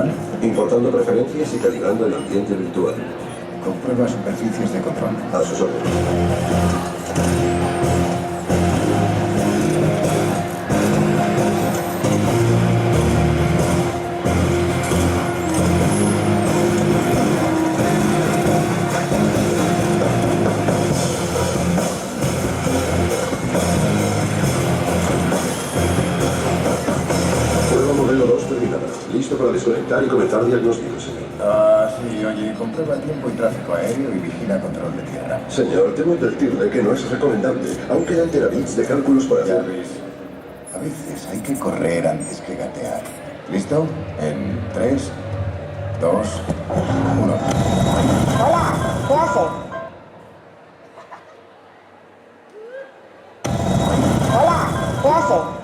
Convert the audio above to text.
virtual? Importando preferencias y calibrando el ambiente virtual. Comprueba superficies de control. A sus órdenes. Prueba modelo 2 terminada. Listo para desconectar y comenzar diagnóstico, señor. Sí, oye, comprueba tiempo y tráfico aéreo y vigila control de tierra. Señor, temo advertirle que no es recomendable. Aún quedan terabits de cálculos por Ya hacer. ves. A veces hay que correr antes que gatear. ¿Listo? En 3, 2, 1. Hola, ¿qué hace? Hola, ¿qué hace?